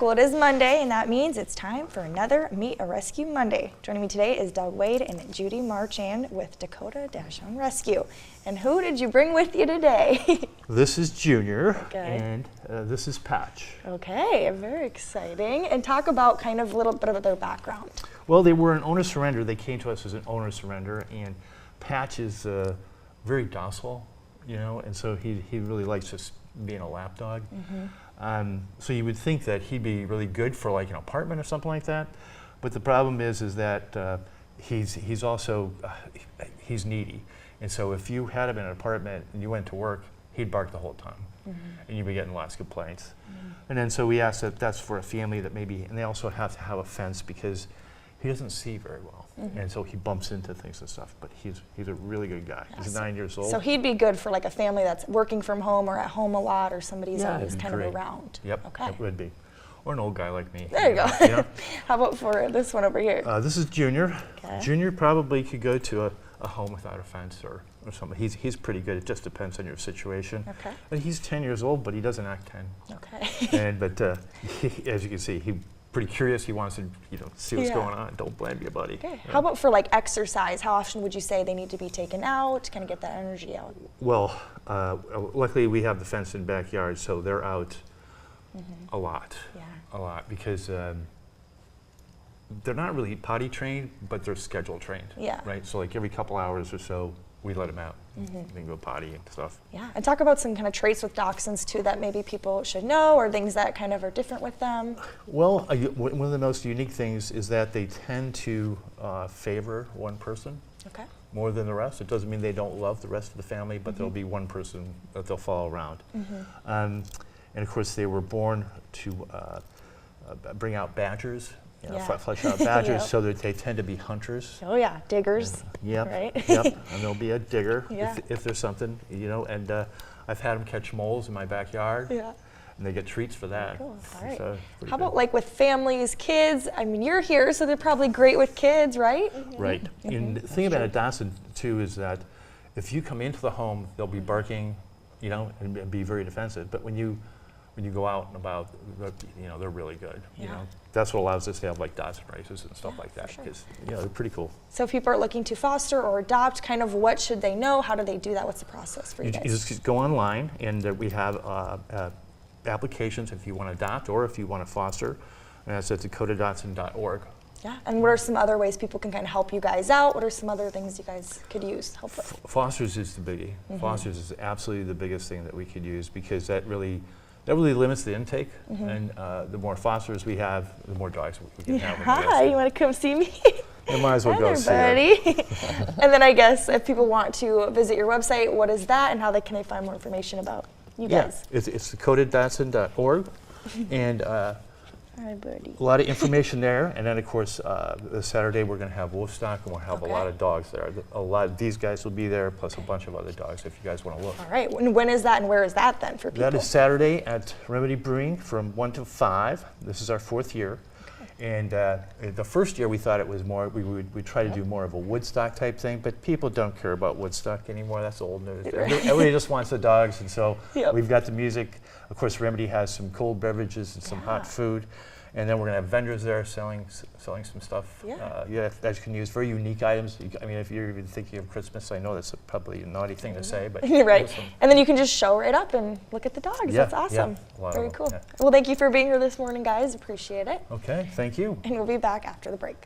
Well, it is Monday, and that means it's time for another Meet a Rescue Monday. Joining me today is Dog Wade and Judy Marchand with Dakota Dachshund Rescue. And who did you bring with you today? This is Junior, Okay. and this is Patch. Okay, very exciting. And talk about kind of a little bit of their background. Well, they were an owner surrender. They came to us as an owner surrender, and Patch is very docile, you know, and so he really likes just being a lap dog. So you would think that he'd be really good for like an apartment or something like that, but the problem is that he's also he's needy, and so if you had him in an apartment and you went to work, he'd bark the whole time, and you'd be getting lots of complaints. And then so we asked that that's for a family that maybe, and they also have to have a fence because he doesn't see very well, and so he bumps into things and stuff. But he's a really good guy. Yes. He's 9 years old. So he'd be good for like a family that's working from home or at home a lot, or somebody's Yeah, always it'd be kind great. of around. Yep, Okay. it would be, or an old guy like me. There you go. You know? How about for this one over here? This is Junior. Okay. Junior probably could go to a home without a fence or something. He's pretty good. It just depends on your situation. Okay. And he's 10 years old, but he doesn't act 10. Okay. But as you can see, he's pretty curious. He wants to see what's Yeah. going on. Don't blame me, buddy. Okay. How about for like exercise? How often would you say they need to be taken out to kind of get that energy out? Well, luckily we have the fenced in backyard, so they're out a lot. Yeah. A lot, because they're not really potty trained, but they're schedule trained. Yeah. Right? So like every couple hours or so, we let them out. They can go potty and stuff. Yeah. And talk about some kind of traits with dachshunds too that maybe people should know, or things that kind of are different with them. Well, one of the most unique things is that they tend to favor one person Okay. more than the rest. It doesn't mean they don't love the rest of the family, but there'll be one person that they'll follow around. And of course, they were born to bring out badgers, Yeah. flesh out badgers, Yep. so that they tend to be hunters. Oh yeah, diggers. Yep. Right? Yep. And there'll be a digger Yeah. if there's something, And I've had them catch moles in my backyard, Yeah. and they get treats for that. Cool. All right. So, pretty How good. about like with families, kids? I mean, you're here, so they're probably great with kids, right? Right. And the thing about a dachshund too is that if you come into the home, they'll be barking, and be very defensive. But when you go out and about, they're really good. Yeah. That's what allows us to have like dachshund races and stuff Yeah, like that. for sure. Because they're pretty cool. So if people are looking to foster or adopt, kind of what should they know? How do they do that? What's the process for you You guys? just go online, and we have applications if you want to adopt or if you want to foster. And that's at dakotadachshund.org. Yeah. And what are some other ways people can kind of help you guys out? What are some other things you guys could use help with? Fosters is the biggie. Fosters is absolutely the biggest thing that we could use, because that really limits the intake. And the more fosters we have, the more dogs we can have. Hi, you want to come see me? You might as well go see Everybody. her. And then I guess if people want to visit your website, what is that, and how can they find more information about you guys? It's dakotadachshund.org, and Hi, buddy. a lot of information there. And then of course, this Saturday we're going to have Wolfstock, and we'll have a lot of dogs there. A lot of these guys will be there, plus a bunch of other dogs if you guys want to look. All right. When is that, and where is that then for people? That is Saturday at Remedy Brewing from 1 to 5. This is our 4th year. And the first year we thought it was more, we try to do more of a Woodstock type thing, but people don't care about Woodstock anymore. That's old news. Everybody just wants the dogs, and so we've got the music. Of course, Remedy has some cold beverages and some hot food. And then we're going to have vendors there selling some stuff. That you can use, very unique items. If you're even thinking of Christmas, I know that's probably a naughty thing to say, but right. And then you can just show right up and look at the dogs. Yeah, That's awesome. yeah, a lot of Very them, cool. yeah. Well, thank you for being here this morning, guys. Appreciate it. Okay, thank you. And we'll be back after the break.